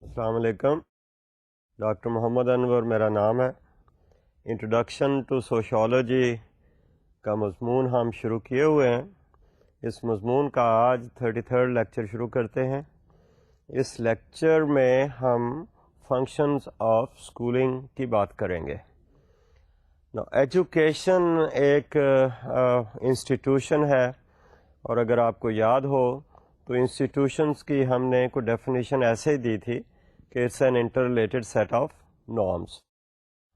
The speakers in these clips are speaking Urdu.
السلام علیکم. ڈاکٹر محمد انور میرا نام ہے. انٹروڈکشن ٹو سوشیولوجی کا مضمون ہم شروع کیے ہوئے ہیں. اس مضمون کا آج 33rd لیکچر شروع کرتے ہیں. اس لیکچر میں ہم فنکشنز آف اسکولنگ کی بات کریں گے. ایجوکیشن ایک انسٹیٹیوشن ہے، اور اگر آپ کو یاد ہو تو انسٹیٹیوشنس کی ہم نے کوئی ڈیفینیشن ایسے ہی دی تھی کہ it's an interrelated set of norms.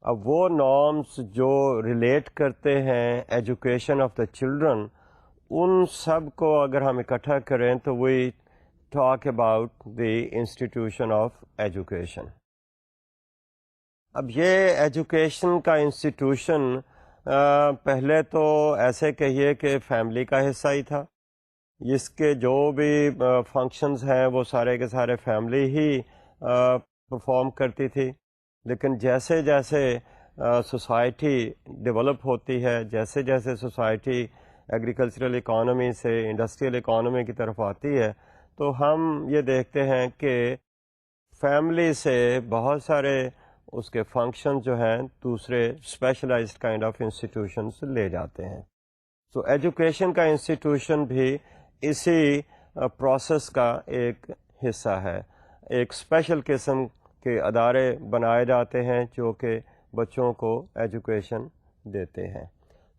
اب وہ نارمس جو ریلیٹ کرتے ہیں ایجوکیشن آف دا چلڈرن، ان سب کو اگر ہم اکٹھا کریں تو we talk about the institution of education. اب یہ ایجوکیشن کا انسٹیٹیوشن پہلے تو ایسے کہیے کہ فیملی کا حصہ ہی تھا. اس کے جو بھی فنکشنز ہیں وہ سارے کے سارے فیملی ہی پرفارم کرتی تھی. لیکن جیسے جیسے سوسائٹی ڈیولپ ہوتی ہے، جیسے جیسے سوسائٹی ایگریکلچرل اکانومی سے انڈسٹریل اکانومی کی طرف آتی ہے، تو ہم یہ دیکھتے ہیں کہ فیملی سے بہت سارے اس کے فنکشن جو ہیں دوسرے اسپیشلائزڈ کائنڈ آف انسٹیٹیوشنس لے جاتے ہیں. تو ایجوکیشن کا انسٹیٹیوشن بھی اسی پروسیس کا ایک حصہ ہے. ایک اسپیشل قسم کے ادارے بنائے جاتے ہیں جو کہ بچوں کو ایجوکیشن دیتے ہیں.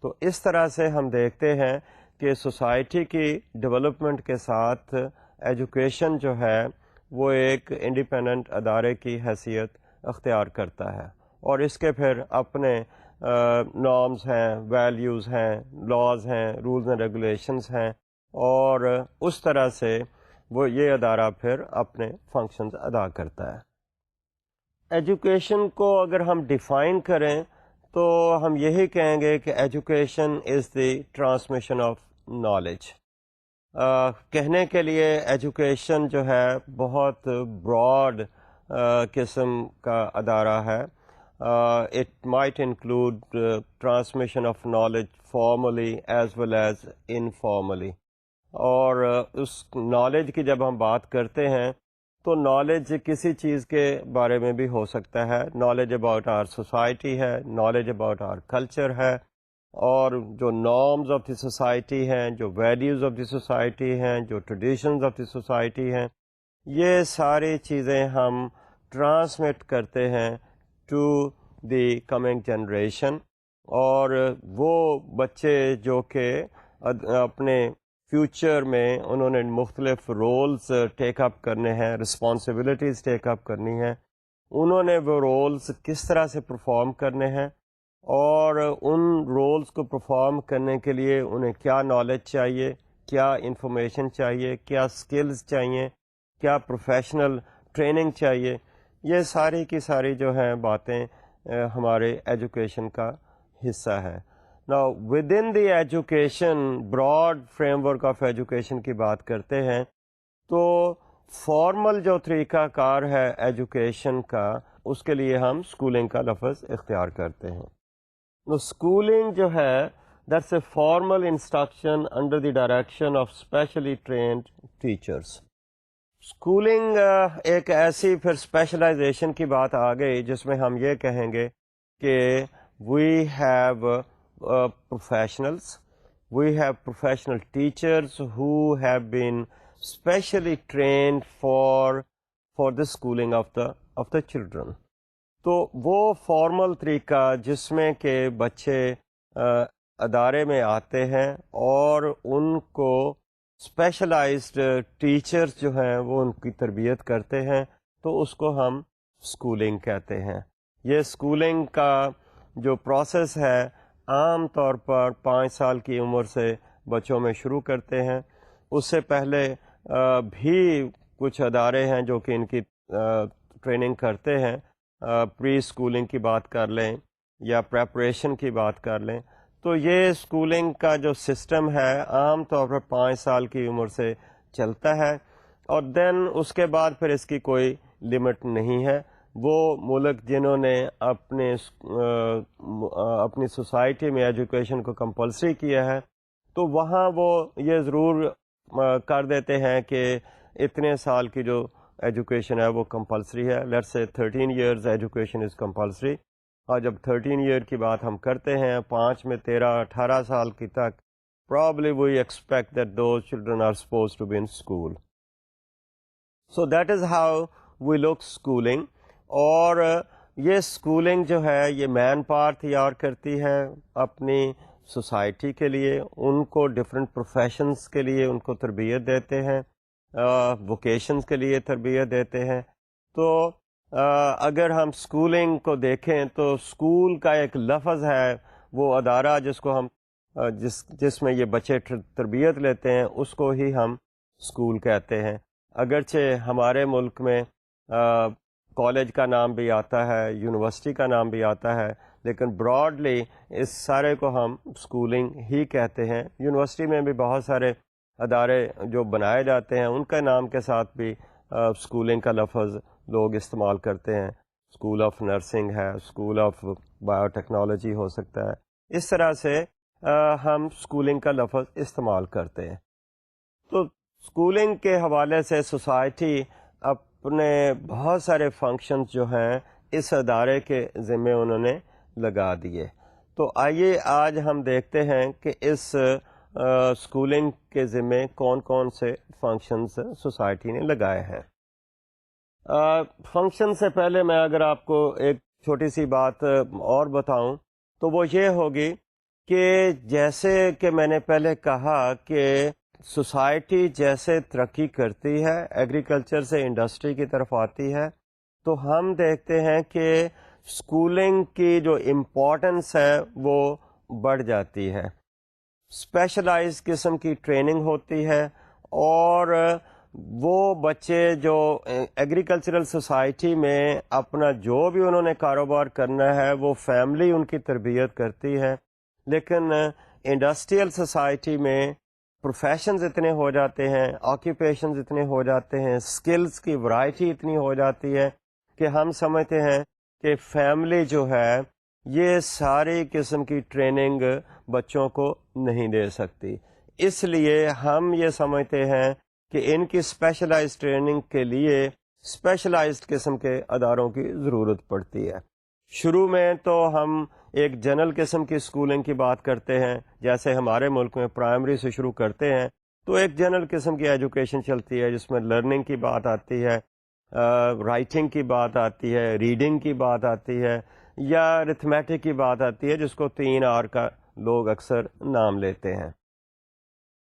تو اس طرح سے ہم دیکھتے ہیں کہ سوسائٹی کی ڈیولپمنٹ کے ساتھ ایجوکیشن جو ہے وہ ایک انڈیپینڈنٹ ادارے کی حیثیت اختیار کرتا ہے، اور اس کے پھر اپنے نارمز ہیں، ویلیوز ہیں، لاز ہیں، رولز اینڈ ریگولیشنز ہیں، اور اس طرح سے وہ یہ ادارہ پھر اپنے فنکشنز ادا کرتا ہے. ایجوکیشن کو اگر ہم ڈیفائن کریں تو ہم یہی کہیں گے کہ education is the transmission of knowledge. کہنے کے لیے ایجوکیشن جو ہے بہت براڈ قسم کا ادارہ ہے. It might include transmission of knowledge formally as well as informally. اور اس نالج کی جب ہم بات کرتے ہیں تو نالج کسی چیز کے بارے میں بھی ہو سکتا ہے. نالج اباؤٹ آر سوسائٹی ہے، نالج اباؤٹ آر کلچر ہے، اور جو نارمز آف دی سوسائٹی ہیں، جو ویلیوز آف دی سوسائٹی ہیں، جو ٹریڈیشنز آف دی سوسائٹی ہیں، یہ ساری چیزیں ہم ٹرانسمٹ کرتے ہیں ٹو دی کمنگ جنریشن. اور وہ بچے جو کہ اپنے فیوچر میں انہوں نے مختلف رولز ٹیک اپ کرنے ہیں، رسپانسبلٹیز ٹیک اپ کرنی ہیں، انہوں نے وہ رولز کس طرح سے پرفارم کرنے ہیں، اور ان رولز کو پرفارم کرنے کے لیے انہیں کیا نالج چاہیے، کیا انفارمیشن چاہیے، کیا سکلز چاہیے، کیا پروفیشنل ٹریننگ چاہیے. یہ ساری کی ساری جو ہیں باتیں ہمارے ایجوکیشن کا حصہ ہے. Now within the education broad framework of education کی بات کرتے ہیں تو فارمل جو طریقہ کار ہے ایجوکیشن کا، اس کے لیے ہم اسکولنگ کا لفظ اختیار کرتے ہیں. اسکولنگ جو ہے that's a formal instruction under the direction of specially trained teachers. Schooling ایک ایسی پھر اسپیشلائزیشن کی بات آ گئی جس میں ہم یہ کہیں گے کہ we have professionals, we have professional teachers who have been specially trained for the schooling of the children. تو وہ فارمل طریقہ جس میں کہ بچے ادارے میں آتے ہیں اور ان کو اسپیشلائزڈ ٹیچرز جو ہیں وہ ان کی تربیت کرتے ہیں، تو اس کو ہم اسکولنگ کہتے ہیں. یہ اسکولنگ کا جو پروسیس ہے عام طور پر 5 سال کی عمر سے بچوں میں شروع کرتے ہیں. اس سے پہلے بھی کچھ ادارے ہیں جو کہ ان کی ٹریننگ کرتے ہیں. پری اسکولنگ کی بات کر لیں یا پریپریشن کی بات کر لیں، تو یہ اسکولنگ کا جو سسٹم ہے عام طور پر 5 سال کی عمر سے چلتا ہے، اور دین اس کے بعد پھر اس کی کوئی لمٹ نہیں ہے. وہ ملک جنہوں نے اپنی سوسائٹی میں ایجوکیشن کو کمپلسری کیا ہے، تو وہاں وہ یہ ضرور کر دیتے ہیں کہ اتنے سال کی جو ایجوکیشن ہے وہ کمپلسری ہے. Let's say 13 years education is compulsory. اور جب 13 ایئر کی بات ہم کرتے ہیں 5 میں 13-18 سال کی تک, probably we expect that those children are supposed to be in school. So that is how we look schooling. اور یہ اسکولنگ جو ہے یہ مین پاور تیار کرتی ہے اپنی سوسائٹی کے لیے, ان کو ڈفرینٹ پروفیشنز کے لیے ان کو تربیت دیتے ہیں, ووکیشنز کے لیے تربیت دیتے ہیں. تو اگر ہم اسکولنگ کو دیکھیں تو اسکول کا ایک لفظ ہے, وہ ادارہ جس کو ہم جس میں یہ بچے تربیت لیتے ہیں اس کو ہی ہم اسکول کہتے ہیں. اگرچہ ہمارے ملک میں کالج کا نام بھی آتا ہے, یونیورسٹی کا نام بھی آتا ہے, لیکن براڈلی اس سارے کو ہم اسکولنگ ہی کہتے ہیں. یونیورسٹی میں بھی بہت سارے ادارے جو بنائے جاتے ہیں ان کے نام کے ساتھ بھی اسکولنگ کا لفظ لوگ استعمال کرتے ہیں. اسکول آف نرسنگ ہے, اسکول آف بایو ٹیکنالوجی ہو سکتا ہے. اس طرح سے ہم اسکولنگ کا لفظ استعمال کرتے ہیں. تو اسکولنگ کے حوالے سے سوسائٹی اپنے بہت سارے فنکشنز جو ہیں اس ادارے کے ذمے انہوں نے لگا دیے. تو آئیے آج ہم دیکھتے ہیں کہ اس اسکولنگ کے ذمے کون کون سے فنکشنز سوسائٹی نے لگائے ہیں. فنکشن سے پہلے میں اگر آپ کو ایک چھوٹی سی بات اور بتاؤں تو وہ یہ ہوگی کہ جیسے کہ میں نے پہلے کہا کہ سوسائٹی جیسے ترقی کرتی ہے, ایگریکلچر سے انڈسٹری کی طرف آتی ہے, تو ہم دیکھتے ہیں کہ اسکولنگ کی جو امپورٹنس ہے وہ بڑھ جاتی ہے. اسپیشلائز قسم کی ٹریننگ ہوتی ہے, اور وہ بچے جو ایگریکلچرل سوسائٹی میں اپنا جو بھی انہوں نے کاروبار کرنا ہے وہ فیملی ان کی تربیت کرتی ہے. لیکن انڈسٹریل سوسائٹی میں پروفیشنز اتنے ہو جاتے ہیں, آکیوپیشنز اتنے ہو جاتے ہیں, سکلز کی ورائٹی اتنی ہو جاتی ہے کہ ہم سمجھتے ہیں کہ فیملی جو ہے یہ ساری قسم کی ٹریننگ بچوں کو نہیں دے سکتی. اس لیے ہم یہ سمجھتے ہیں کہ ان کی اسپیشلائزڈ ٹریننگ کے لیے اسپیشلائزڈ قسم کے اداروں کی ضرورت پڑتی ہے. شروع میں تو ہم ایک جنرل قسم کی اسکولنگ کی بات کرتے ہیں, جیسے ہمارے ملک میں پرائمری سے شروع کرتے ہیں تو ایک جنرل قسم کی ایجوکیشن چلتی ہے جس میں لرننگ کی بات آتی ہے, رائٹنگ کی بات آتی ہے, ریڈنگ کی بات آتی ہے, یا ارتھمیٹک کی بات آتی ہے جس کو 3 آر کا لوگ اکثر نام لیتے ہیں.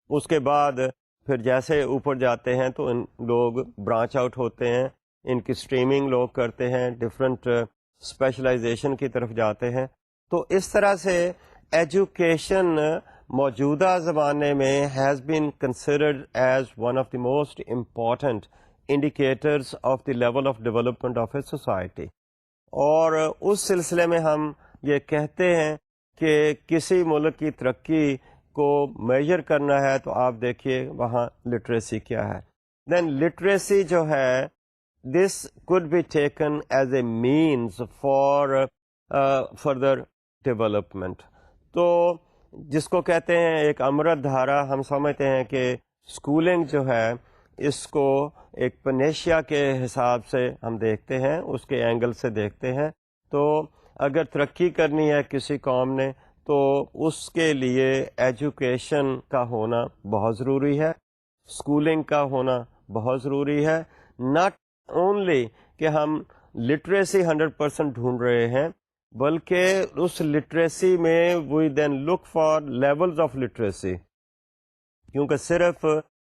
اس کے بعد پھر جیسے اوپر جاتے ہیں تو ان لوگ برانچ آؤٹ ہوتے ہیں, ان کی اسٹریمنگ لوگ کرتے ہیں, ڈفرینٹ اسپیشلائزیشن کی طرف جاتے ہیں. تو اس طرح سے ایجوکیشن موجودہ زمانے میں has been considered as one of the most important indicators of the level of development of a society. اور اس سلسلے میں ہم یہ کہتے ہیں کہ کسی ملک کی ترقی کو میجر کرنا ہے تو آپ دیکھیے وہاں لٹریسی کیا ہے. دین لٹریسی جو ہے دس could be taken as a means for further development. تو جس کو کہتے ہیں ایک امرت دھارا, ہم سمجھتے ہیں کہ اسکولنگ جو ہے اس کو ایک پنیشیا کے حساب سے ہم دیکھتے ہیں, اس کے اینگل سے دیکھتے ہیں. تو اگر ترقی کرنی ہے کسی قوم نے تو اس کے لیے ایجوکیشن کا ہونا بہت ضروری ہے, اسکولنگ کا ہونا بہت ضروری ہے. ناٹ اونلی کہ ہم لٹریسی 100% ڈھونڈ رہے ہیں, بلکہ اس لٹریسی میں we then look for levels of literacy, کیونکہ صرف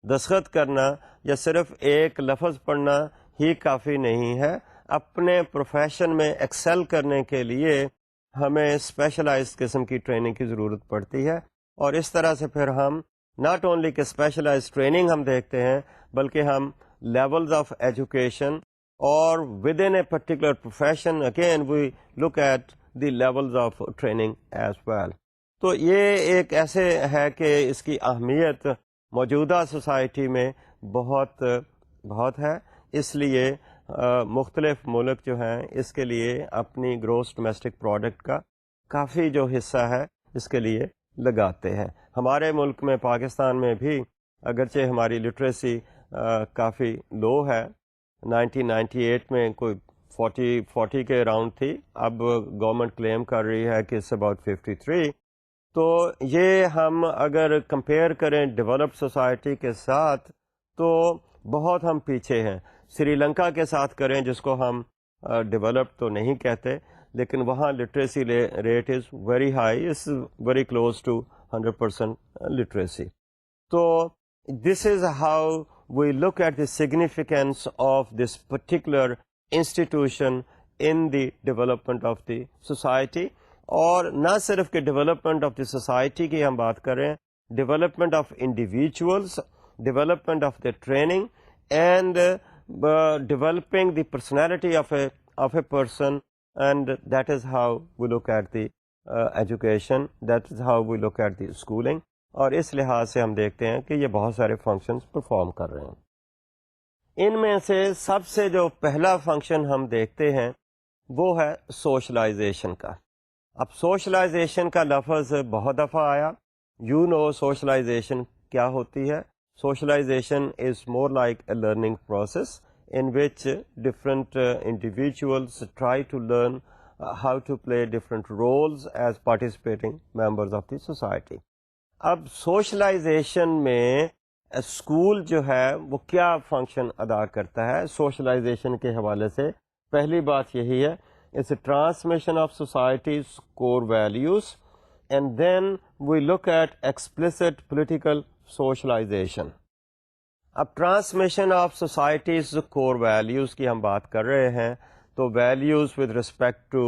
دستخط کرنا یا صرف ایک لفظ پڑھنا ہی کافی نہیں ہے. اپنے پروفیشن میں ایکسل کرنے کے لیے ہمیں اسپیشلائز قسم کی ٹریننگ کی ضرورت پڑتی ہے. اور اس طرح سے پھر ہم ناٹ اونلی کہ اسپیشلائز ٹریننگ ہم دیکھتے ہیں, بلکہ ہم لیولز آف ایجوکیشن اور within a particular profession again we look at the levels of training as well. تو یہ ایک ایسے ہے کہ اس کی اہمیت موجودہ سوسائٹی میں بہت بہت ہے. اس لیے مختلف ملک جو ہیں اس کے لیے اپنی گروس ڈومیسٹک پروڈکٹ کا کافی جو حصہ ہے اس کے لیے لگاتے ہیں. ہمارے ملک میں پاکستان میں بھی اگرچہ ہماری لٹریسی کافی لو ہے, 1998 میں کوئی 40 کے اراؤنڈ تھی. اب گورنمنٹ کلیم کر رہی ہے کہ اٹس اباؤٹ 53. تو یہ ہم اگر کمپیئر کریں ڈیولپڈ سوسائٹی کے ساتھ تو بہت ہم پیچھے ہیں. سری لنکا کے ساتھ کریں جس کو ہم ڈیولپڈ تو نہیں کہتے, لیکن وہاں literacy rate is very high, is very close to 100% literacy. تو this is how we look at the significance of this particular institution in the development of the society. اور نہ صرف کہ ڈیولپمنٹ آف دی سوسائٹی کی ہم بات کریں, development of individuals, development of the training and developing the personality of a person, and that is how we look at the education, that is how we look at the schooling. اور اس لحاظ سے ہم دیکھتے ہیں کہ یہ بہت سارے فنکشنز پرفارم کر رہے ہیں. ان میں سے سب سے جو پہلا فنکشن ہم دیکھتے ہیں وہ ہے سوشلائزیشن کا. اب سوشلائزیشن کا لفظ بہت دفعہ آیا. یو نو سوشلائزیشن کیا ہوتی ہے. Socialization is more like a learning process in which different individuals try to learn how to play different roles as participating members of the society. اب socialization میں اسکول جو ہے وہ کیا فنکشن ادا کرتا ہے socialization کے حوالے سے. پہلی بات یہی ہے, it's a transmission of society's core values, and then we look at explicit political socialization. اب transmission of societies core values کی ہم بات کر رہے ہیں, تو values with respect to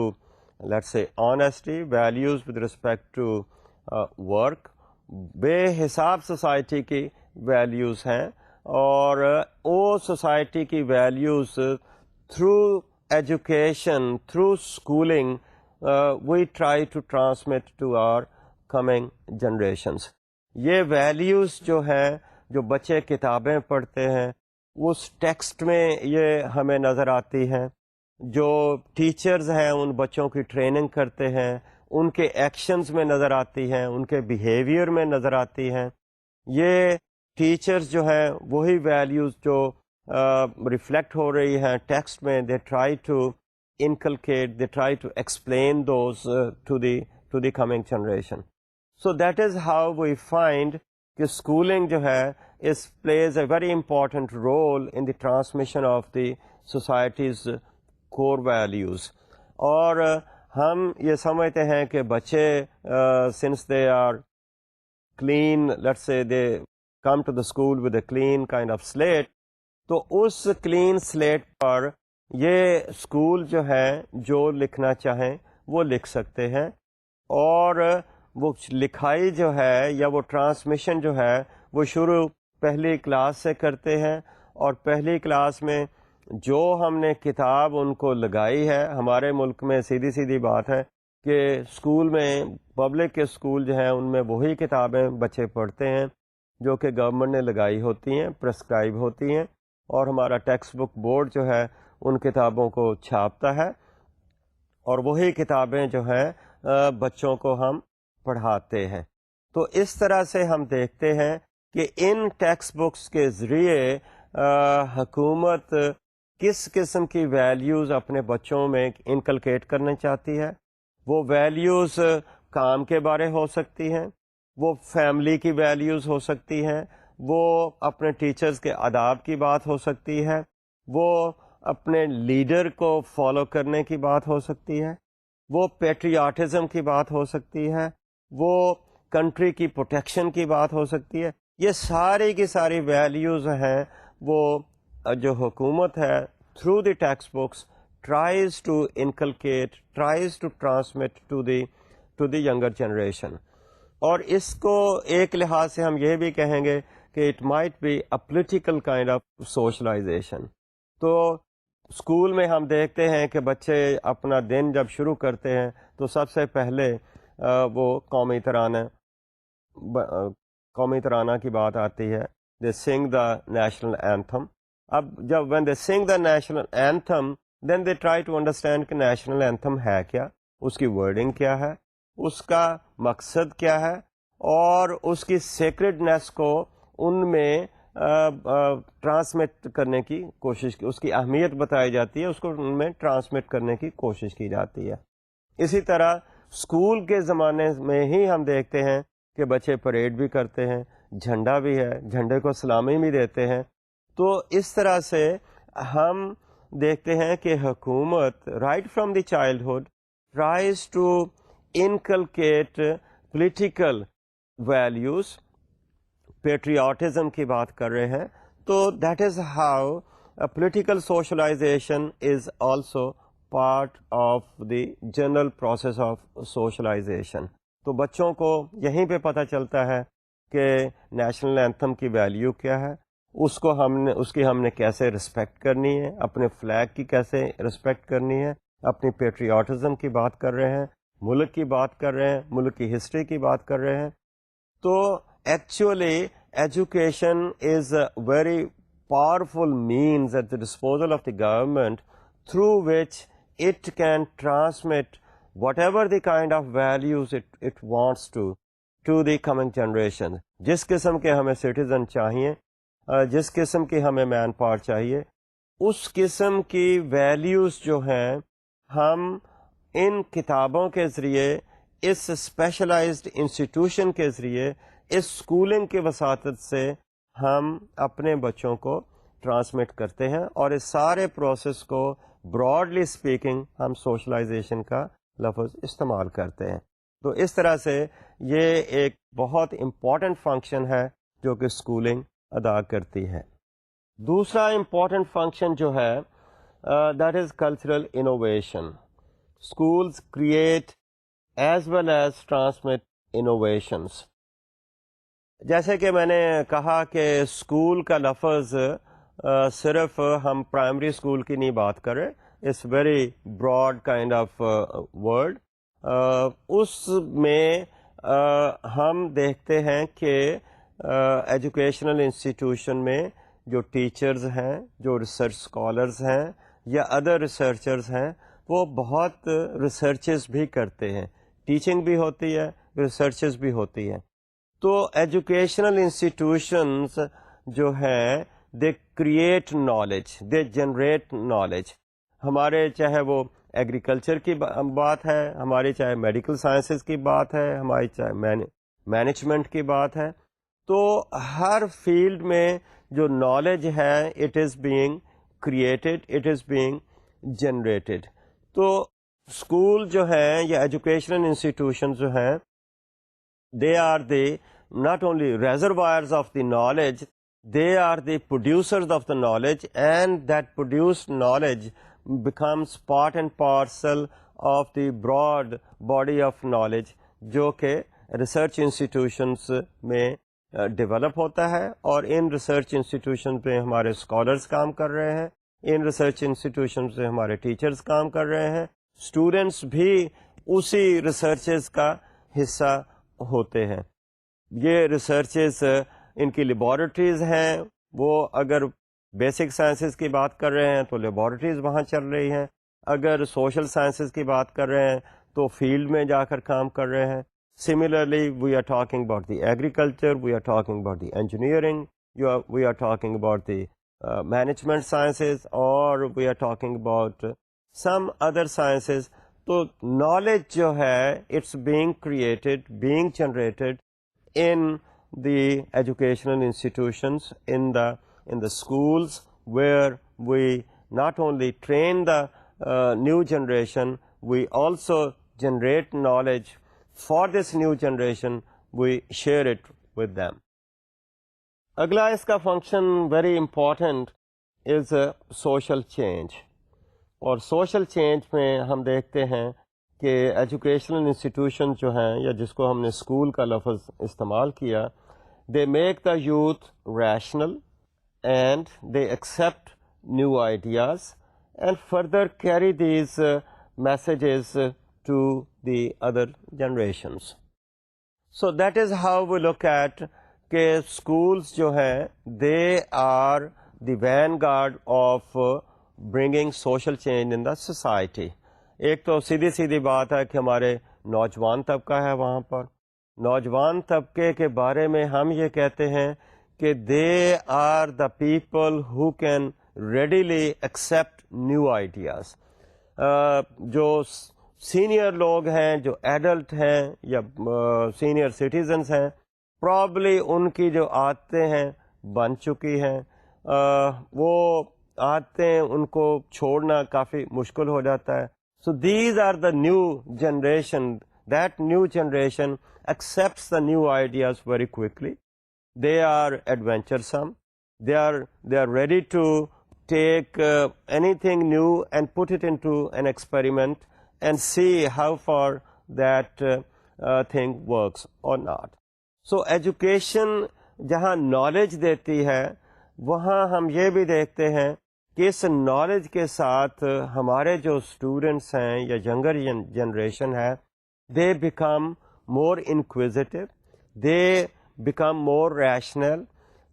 let's say honesty, values with respect to work, بے حساب سوسائٹی کی ویلیوز ہیں. اور وہ سوسائٹی کی values through education, through schooling, we try to transmit to our coming generations. یہ ویلیوز جو ہیں, جو بچے کتابیں پڑھتے ہیں اس ٹیکسٹ میں یہ ہمیں نظر آتی ہیں. جو ٹیچرز ہیں ان بچوں کی ٹریننگ کرتے ہیں ان کے ایکشنز میں نظر آتی ہیں, ان کے بیہیویئر میں نظر آتی ہیں. یہ ٹیچرز جو ہیں وہی ویلیوز جو ریفلیکٹ ہو رہی ہیں ٹیکسٹ میں, they try to inculcate, they try to explain those to the coming generation. So that is how we find کہ اسکولنگ جو ہے اس plays a very important role in the transmission of the society's core values. اور ہم یہ سمجھتے ہیں کہ بچے since they are clean, let's say they come to the school with a clean kind of slate, تو اس کلین سلیٹ پر یہ اسکول جو ہے جو لکھنا چاہیں وہ لکھ سکتے ہیں. اور وہ لکھائی جو ہے یا وہ ٹرانسمیشن جو ہے وہ شروع پہلی کلاس سے کرتے ہیں. اور پہلی کلاس میں جو ہم نے کتاب ان کو لگائی ہے, ہمارے ملک میں سیدھی بات ہے کہ اسکول میں پبلک کے اسکول جو ہیں ان میں وہی کتابیں بچے پڑھتے ہیں جو کہ گورنمنٹ نے لگائی ہوتی ہیں, پرسکرائب ہوتی ہیں, اور ہمارا ٹیکسٹ بک بورڈ جو ہے ان کتابوں کو چھاپتا ہے, اور وہی کتابیں جو ہیں بچوں کو ہم پڑھاتے ہیں. تو اس طرح سے ہم دیکھتے ہیں کہ ان ٹیکسٹ بکس کے ذریعے حکومت کس قسم کی ویلیوز اپنے بچوں میں انکلکیٹ کرنا چاہتی ہے. وہ ویلیوز کام کے بارے ہو سکتی ہیں, وہ فیملی کی ویلیوز ہو سکتی ہیں, وہ اپنے ٹیچرز کے آداب کی بات ہو سکتی ہے, وہ اپنے لیڈر کو فالو کرنے کی بات ہو سکتی ہے, وہ پیٹریاٹزم کی بات ہو سکتی ہے, وہ کنٹری کی پروٹیکشن کی بات ہو سکتی ہے. یہ ساری کی ساری ویلیوز ہیں وہ جو حکومت ہے through the textbooks tries to inculcate, tries to transmit to the younger generation. اور اس کو ایک لحاظ سے ہم یہ بھی کہیں گے کہ it might be a political kind of socialisation. تو اسکول میں ہم دیکھتے ہیں کہ بچے اپنا دن جب شروع کرتے ہیں تو سب سے پہلے وہ قومی ترانہ کی بات آتی ہے. دے سنگ دا نیشنل اینتھم. اب جب when they sing the national anthem then they try to understand کہ نیشنل اینتھم ہے کیا, اس کی ورڈنگ کیا ہے, اس کا مقصد کیا ہے, اور اس کی سیکرڈنیس کو ان میں ٹرانسمٹ کرنے کی کوشش کی، اس کی اہمیت بتائی جاتی ہے، اس کو ان میں ٹرانسمٹ کرنے کی کوشش کی جاتی ہے. اسی طرح اسکول کے زمانے میں ہی ہم دیکھتے ہیں کہ بچے پریڈ بھی کرتے ہیں، جھنڈا بھی ہے، جھنڈے کو سلامی بھی دیتے ہیں. تو اس طرح سے ہم دیکھتے ہیں کہ حکومت right from the childhood tries to inculcate political values. Patriotism کی بات کر رہے ہیں، تو that is how political socialization is also part of the general process of socialisation. تو بچوں کو یہیں پہ پتہ چلتا ہے کہ نیشنل اینتھم کی ویلیو کیا ہے، اس کی ہم نے کیسے رسپیکٹ کرنی ہے، اپنے فلیگ کی کیسے رسپیکٹ کرنی ہے، اپنی پیٹریاٹزم کی بات کر رہے ہیں، ملک کی بات کر رہے ہیں، ملک کی ہسٹری کی بات کر رہے ہیں. تو actually education is a very powerful means at the disposal of the government through which it can transmit whatever the kind of values it wants to the coming generation. جس قسم کے ہمیں سٹیزن چاہیے، جس قسم کی ہمیں مین پاور چاہیے، اس قسم کی ویلیوز جو ہیں ہم ان کتابوں کے ذریعے، اس اسپیشلائزڈ انسٹیٹیوشن کے ذریعے، اس اسکولنگ کی وساطت سے ہم اپنے بچوں کو ٹرانسمٹ کرتے ہیں، اور اس سارے پروسیس کو براڈلی اسپیکنگ ہم سوشلائزیشن کا لفظ استعمال کرتے ہیں. تو اس طرح سے یہ ایک بہت امپورٹنٹ فنکشن ہے جو کہ اسکولنگ ادا کرتی ہے. دوسرا امپورٹنٹ فنکشن جو ہے that is cultural innovation. Schools create as well as transmit innovations. جیسے کہ میں نے کہا کہ اسکول کا لفظ صرف ہم پرائمری اسکول کی نہیں بات کر رہے، it's very broad kind of word. اس میں ہم دیکھتے ہیں کہ ایجوکیشنل انسٹیٹیوشن میں جو ٹیچرز ہیں، جو ریسرچ اسکالرز ہیں یا ادر ریسرچرز ہیں، وہ بہت ریسرچز بھی کرتے ہیں. ٹیچنگ بھی ہوتی ہے، ریسرچز بھی ہوتی ہیں. تو ایجوکیشنل انسٹیٹیوشنز جو ہیں they create knowledge, they generate knowledge. ہمارے چاہے وہ ایگریکلچر کی بات ہے، ہماری چاہے میڈیکل سائنسز کی بات ہے، ہماری چاہے مینجمنٹ کی بات ہے، تو ہر فیلڈ میں جو نالج ہے it is being created, it is being generated. تو اسکول جو ہیں یا ایجوکیشنل انسٹیٹیوشن جو ہیں they are the not only reservoirs of the knowledge, they are the producers of the knowledge, and that produced knowledge becomes part and parcel of the broad body of knowledge جو کہ ریسرچ انسٹیٹیوشنس میں ڈیولپ ہوتا ہے. اور ان ریسرچ انسٹیٹیوشن پہ ہمارے اسکالرس کام کر رہے ہیں، ان ریسرچ انسٹیٹیوشن سے ہمارے ٹیچرز کام کر رہے ہیں، اسٹوڈنٹس بھی اسی ریسرچز کا حصہ ہوتے ہیں. یہ ریسرچز ان کی لیبارٹریز ہیں، وہ اگر بیسک سائنسز کی بات کر رہے ہیں تو لیبارٹریز وہاں چل رہی ہیں، اگر سوشل سائنسز کی بات کر رہے ہیں تو فیلڈ میں جا کر کام کر رہے ہیں. Similarly we are talking about the agriculture, we are talking about the engineering, we are talking about the management sciences, اور we are talking about some other sciences. تو نالج جو ہے it's being created, being generated in the educational institutions, in the schools where we not only train the new generation, we also generate knowledge for this new generation, we share it with them. اگلا اس کا function very important is social change. اور سوشل چینج میں ہم دیکھتے ہیں کہ ایجوکیشنل انسٹیٹیوشن جو ہیں، یا جس کو ہم نے اسکول کا لفظ استعمال کیا، they make the youth rational and they accept new ideas and further carry these messages to the other generations. So that is how we look at کہ schools جو ہیں they are the vanguard of bringing social change in the society. ایک تو سیدھی سیدھی بات ہے کہ ہمارے نوجوان طبقہ ہے وہاں پر. نوجوان طبقے کے بارے میں ہم یہ کہتے ہیں کہ they are the people who can readily accept new ideas. جو سینئر لوگ ہیں، جو ایڈلٹ ہیں یا سینئر سٹیزنس ہیں، پرابلی ان کی جو عادتیں ہیں بن چکی ہیں، وہ عادتیں ان کو چھوڑنا کافی مشکل ہو جاتا ہے. So these are the new generation. That new generation accepts the new ideas very quickly. They are adventuresome. They are ready to take anything new and put it into an experiment and see how far that thing works or not. So education جہاں knowledge دیتی ہے، وہاں ہم یہ بھی دیکھتے ہیں کہ اس knowledge کے ساتھ ہمارے جو اسٹوڈنٹس ہیں یا younger generation ہے، they become more inquisitive, they become more rational,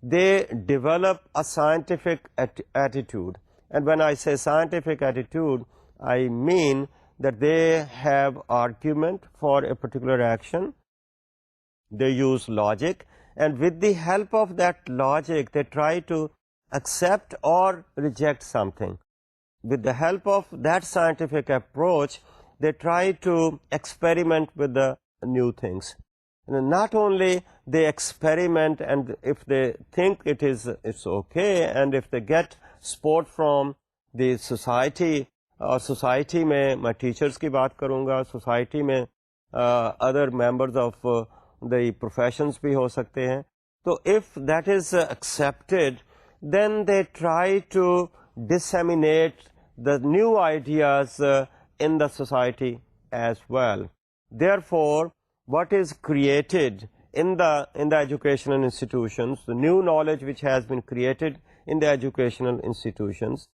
they develop a scientific attitude. And when I say scientific attitude, I mean that they have argument for a particular action, they use logic, and with the help of that logic, they try to accept or reject something. With the help of that scientific approach, they try to experiment with the new things. And not only they experiment, and if they think it's okay, and if they get support from the society, society میں teachers کی بات کروں گا، society میں other members of the professions بھی ہو سکتے ہیں. تو if that is accepted, then they try to disseminate the new ideas in the society as well. Therefore, what is created in the educational institutions, the new knowledge which has been created in the educational institutions,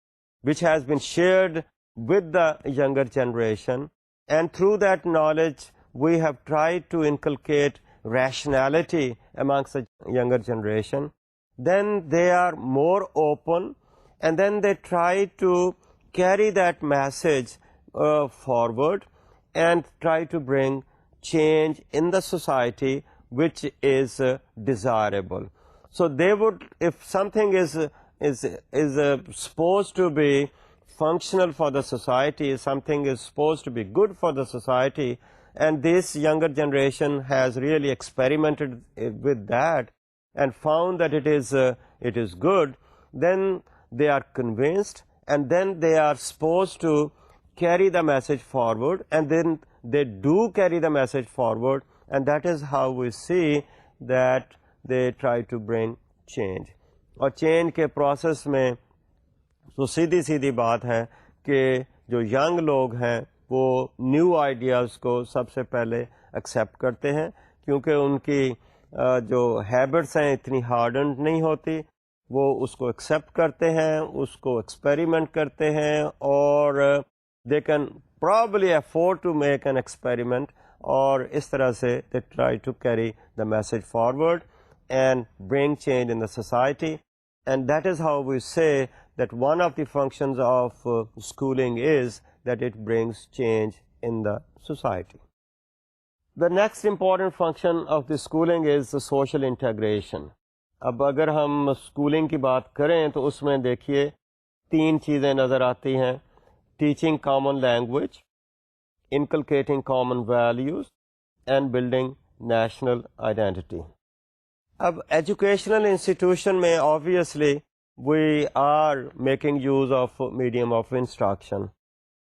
which has been shared with the younger generation, and through that knowledge we have tried to inculcate rationality amongst the younger generation, then they are more open, and then they try to carry that message forward and try to bring change in the society which is desirable. So they would, if something is supposed to be functional for the society, something is supposed to be good for the society, and this younger generation has really experimented with that and found that it is good, then they are convinced, and then they are supposed to carry the message forward, and then they do carry the message forward, and that is how we see that they try to bring change. اور چینج کے پروسیس میں تو سیدھی بات ہے کہ جو ینگ لوگ ہیں وہ نیو آئیڈیاز کو سب سے پہلے ایکسیپٹ کرتے ہیں، کیونکہ ان کی جو ہیبٹس ہیں اتنی ہارڈنڈ نہیں ہوتی، وہ اس کو ایکسیپٹ کرتے ہیں، اس کو ایکسپیریمنٹ کرتے ہیں، اور they can probably afford to make an experiment, اور اس طرح سے they try to carry the message forward and bring change in the society. And that is how we say that one of the functions of schooling is that it brings change in the society. The next important function of the schooling is the social integration. اب اگر ہم اسکولنگ کی بات کریں تو اس میں دیکھیے 3 چیزیں نظر آتی ہیں: teaching common language, inculcating common values, and building national identity. اب ایجوکیشنل انسٹیٹیوشن میں obviously we are making use of medium of instruction,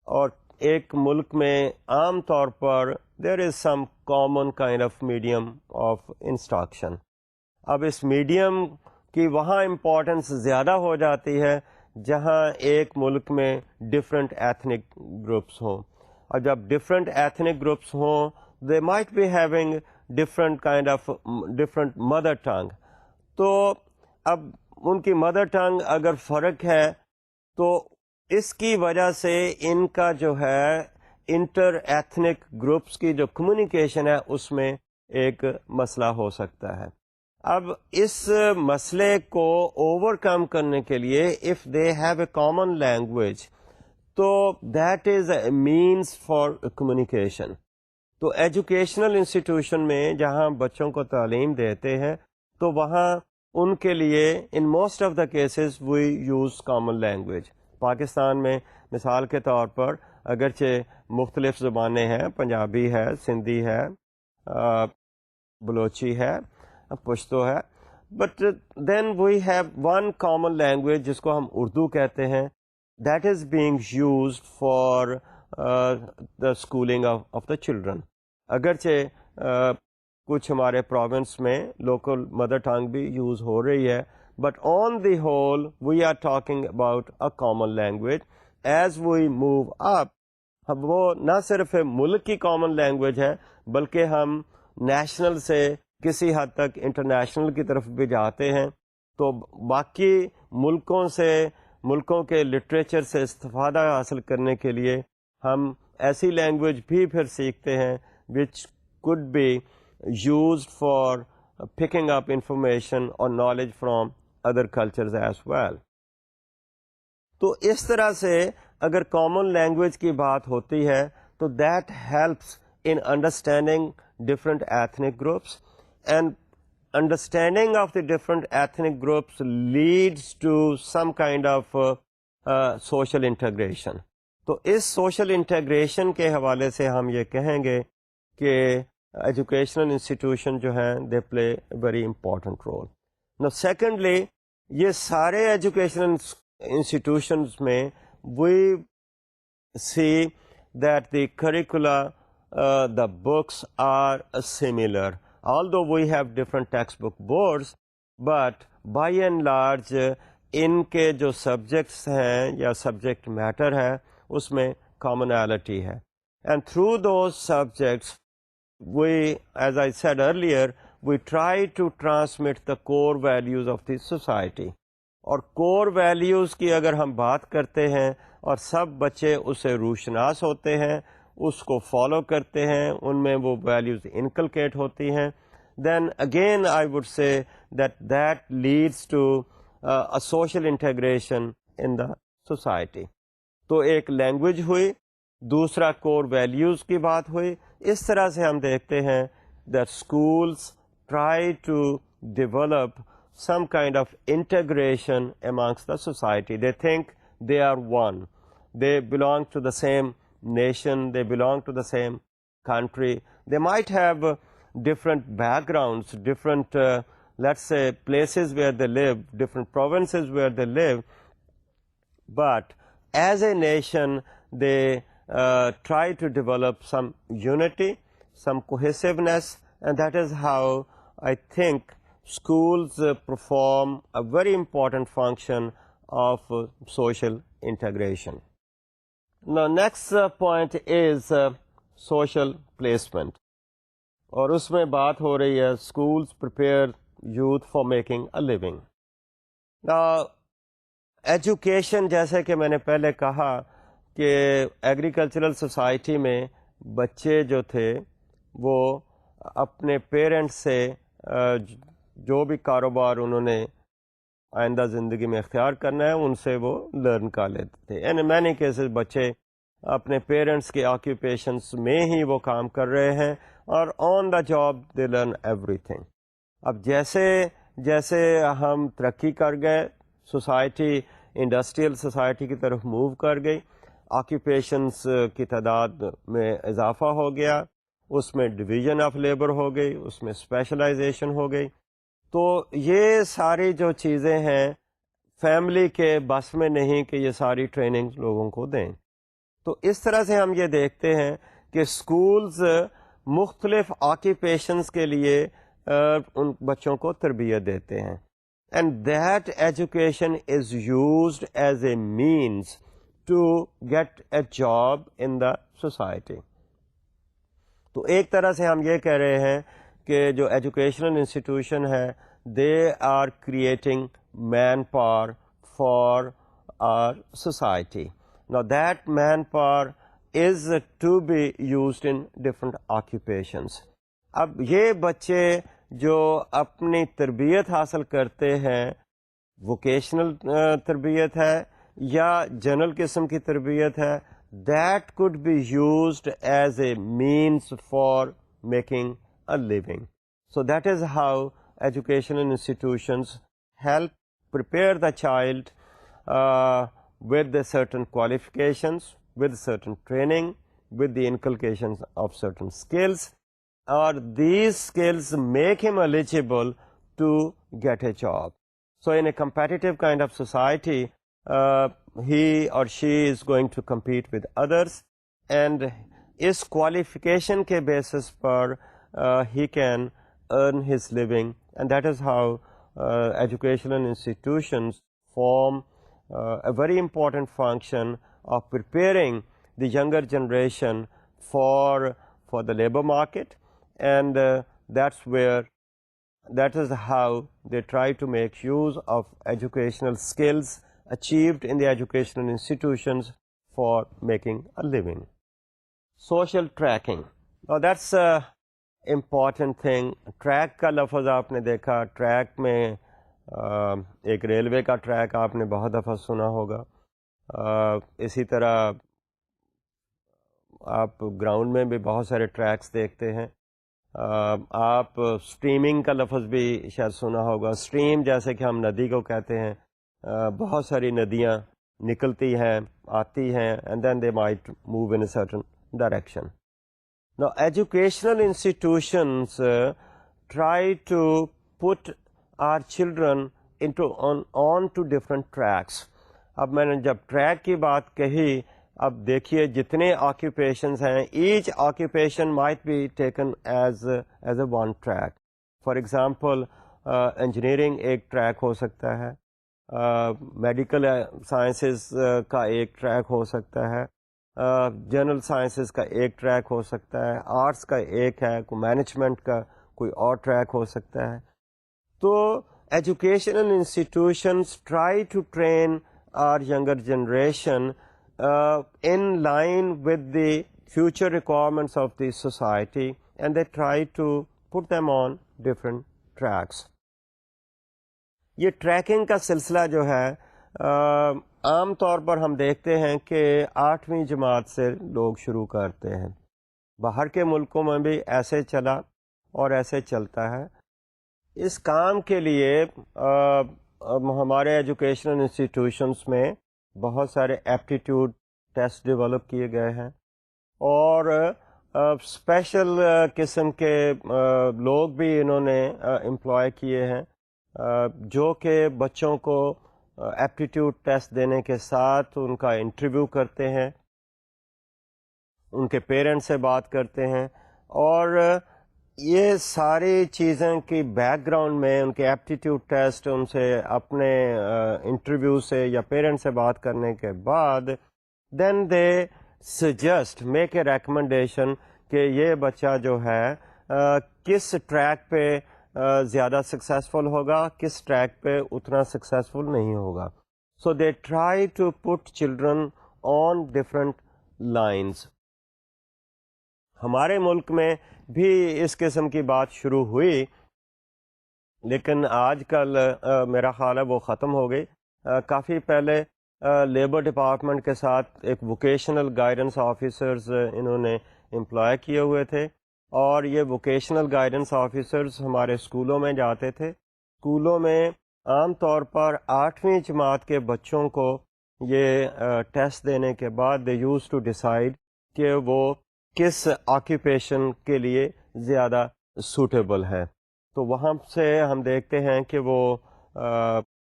اور ایک ملک میں عام طور پر there is some common kind of medium of instruction. اب اس میڈیم کی وہاں امپورٹنس زیادہ ہو جاتی ہے جہاں ایک ملک میں ڈفرینٹ ایتھنک گروپس ہوں، اور جب ڈفرینٹ ایتھنک گروپس ہوں they might be having different kind of different mother tongue. تو اب ان کی مدر ٹنگ اگر فرق ہے تو اس کی وجہ سے ان کا جو ہے انٹر ایتھنک گروپس کی جو کمیونیکیشن ہے اس میں ایک مسئلہ ہو سکتا ہے. اب اس مسئلے کو اوور کم کرنے کے لیے if they have a common language تو that is a means for communication. تو ایجوکیشنل انسٹیٹیوشن میں جہاں بچوں کو تعلیم دیتے ہیں تو وہاں ان کے لیے in most of the cases we use common language. Pakistan میں مثال کے طور پر اگرچہ مختلف زبانیں ہیں، پنجابی ہے، سندھی ہے، بلوچی ہے، پشتو ہے، but then we have one common language جس کو ہم اردو کہتے ہیں. That is being used for the schooling of the children. اگرچہ کچھ ہمارے پروونس میں لوکل مدر ٹنگ بھی یوز ہو رہی ہے، but on the whole we are talking about a common language. As we move up, وہ نہ صرف ملک کی کامن لینگویج ہے بلکہ ہم نیشنل سے کسی حد تک انٹرنیشنل کی طرف بھی جاتے ہیں، تو باقی ملکوں کے لٹریچر سے استفادہ حاصل کرنے کے لیے ہم ایسی لینگویج بھی پھر سیکھتے ہیں وچ could be used for picking up information or knowledge from other cultures as well. تو اس طرح سے اگر کامن لینگویج کی بات ہوتی ہے تو that helps in understanding different ethnic groups, and understanding of the different ethnic groups leads to some kind of social integration. تو اس سوشل انٹیگریشن کے حوالے سے ہم یہ کہیں گے کہ ایجوکیشنل انسٹیٹیوشن جو ہیں they play a very important role. نا سیکنڈلی، یہ سارے ایجوکیشنل انسٹیٹیوشنز میں we see that the curricula the books are similar, although we have different textbook boards, but by and large ان کے جو سبجیکٹس ہیں یا سبجیکٹ میٹر ہے اس میں commonality ہے. And through those subjects we, as I said earlier, we try to transmit the core values of the society. اور کور ویلیوز کی اگر ہم بات کرتے ہیں اور سب بچے اسے روشناس ہوتے ہیں، اس کو فالو کرتے ہیں، ان میں وہ ویلیوز انکلکیٹ ہوتی ہیں، then again I would say that leads to a social integration in the society. تو ایک لینگویج ہوئی، دوسرا کور ویلیوز کی بات ہوئی. اس طرح سے ہم دیکھتے ہیں that schools try to develop some kind of integration amongst the society. They think they are one. They belong to the same nation. They belong to the same country. They might have different backgrounds, different, let's say, places where they live, different provinces where they live. But as a nation, they try to develop some unity, some cohesiveness, and that is how I think schools perform a very important function of social integration. Now next point is social placement, اور اس میں بات ہو رہی ہے schools prepare youth for making a living. Now education، جیسے کہ میں نے پہلے کہا کہ ایگریکلچرل سوسائٹی میں بچے جو تھے وہ اپنے پیرنٹس سے جو بھی کاروبار انہوں نے آئندہ زندگی میں اختیار کرنا ہے ان سے وہ لرن کر لیتے تھے. اینڈ ان مینی کیسز بچے اپنے پیرنٹس کے آکیوپیشنس میں ہی وہ کام کر رہے ہیں اور on the job they learn ایوری تھنگ. اب جیسے جیسے ہم ترقی کر گئے، سوسائٹی انڈسٹریل سوسائٹی کی طرف موو کر گئی، آکیوپیشنس کی تعداد میں اضافہ ہو گیا، اس میں ڈویژن آف لیبر ہو گئی، اس میں اسپیشلائزیشن ہو گئی. تو یہ ساری جو چیزیں ہیں فیملی کے بس میں نہیں کہ یہ ساری ٹریننگ لوگوں کو دیں. تو اس طرح سے ہم یہ دیکھتے ہیں کہ اسکولز مختلف آکیوپیشنز کے لیے ان بچوں کو تربیت دیتے ہیں، and that education is used as a means to get a job in the society. تو ایک طرح سے ہم یہ کہہ رہے ہیں کہ جو ایجوکیشنل انسٹیٹیوشن ہے they are creating manpower for our society. Now that manpower is to be used in different occupations. اب یہ بچے جو اپنی تربیت حاصل کرتے ہیں، ووکیشنل تربیت ہے یا جنرل قسم کی تربیت ہے، that could be used as a means for making a living. So that is how educational institutions help prepare the child with the certain qualifications, with certain training, with the inculcations of certain skills, or these skills make him eligible to get a job. So in a competitive kind of society, he or she is going to compete with others, and is qualification ke basis par he can earn his living, and that is how educational institutions form a very important function of preparing the younger generation for the labor market, and that is how they try to make use of educational skills achieved in the educational institutions for making a living. Social tracking. Now that's a important thing. Track کا لفظ آپ نے دیکھا، ٹریک میں ایک ریلوے کا ٹریک آپ نے بہت دفعہ سنا ہوگا. اسی طرح آپ گراؤنڈ میں بھی بہت سارے ٹریکس دیکھتے ہیں. آپ اسٹریمنگ کا لفظ بھی شاید سنا ہوگا. اسٹریم جیسے کہ ہم ندی کو کہتے ہیں، بہت ساری ندیاں نکلتی ہیں، آتی ہیں، and then they might move in a certain direction. Now, educational institutions try to put our children on to different tracks. اب میں نے جب ٹریک کی بات کہی، اب دیکھیے جتنے آکیوپیشنز ہیں، each occupation might be taken as a one track. For example engineering ایک ٹریک ہو سکتا ہے، میڈیکل سائنسز کا ایک ٹریک ہو سکتا ہے، جنرل سائنسز کا ایک ٹریک ہو سکتا ہے، آرٹس کا ایک ہے، کوئی مینجمنٹ کا کوئی اور ٹریک ہو سکتا ہے. تو educational institutions try to train our younger generation in line with the future requirements of the society, and they try to put them on different tracks. یہ ٹریکنگ کا سلسلہ جو ہے عام طور پر ہم دیکھتے ہیں کہ 8ویں جماعت سے لوگ شروع کرتے ہیں. باہر کے ملکوں میں بھی ایسے چلا اور ایسے چلتا ہے. اس کام کے لیے ہمارے ایجوکیشنل انسٹیٹیوشنس میں بہت سارے ایپٹیٹیوڈ ٹیسٹ ڈیولپ کیے گئے ہیں، اور اسپیشل قسم کے لوگ بھی انہوں نے امپلائے کیے ہیں، جو کہ بچوں کو ایپٹیٹیوڈ ٹیسٹ دینے کے ساتھ ان کا انٹرویو کرتے ہیں، ان کے پیرنٹس سے بات کرتے ہیں، اور یہ ساری چیزیں کی بیک گراؤنڈ میں ان کے ایپٹیٹیوڈ ٹیسٹ، ان سے اپنے انٹرویو سے یا پیرنٹ سے بات کرنے کے بعد دین they suggest make a recommendation کہ یہ بچہ جو ہے کس ٹریک پہ زیادہ سکسیزفل ہوگا، کس ٹریک پہ اتنا سکسیزفل نہیں ہوگا. So they try to put children on different lines. ہمارے ملک میں بھی اس قسم کی بات شروع ہوئی، لیکن آج کل میرا خیال ہے وہ ختم ہو گئی. کافی پہلے لیبر ڈپارٹمنٹ کے ساتھ ایک ووکیشنل گائیڈنس آفیسرز انہوں نے امپلائے کیے ہوئے تھے، اور یہ ووکیشنل گائیڈنس آفیسرز ہمارے اسکولوں میں جاتے تھے. اسکولوں میں عام طور پر 8ویں جماعت کے بچوں کو یہ ٹیسٹ دینے کے بعد دے یوز ٹو ڈیسائیڈ کہ وہ کس آکیوپیشن کے لیے زیادہ سوٹیبل ہے. تو وہاں سے ہم دیکھتے ہیں کہ وہ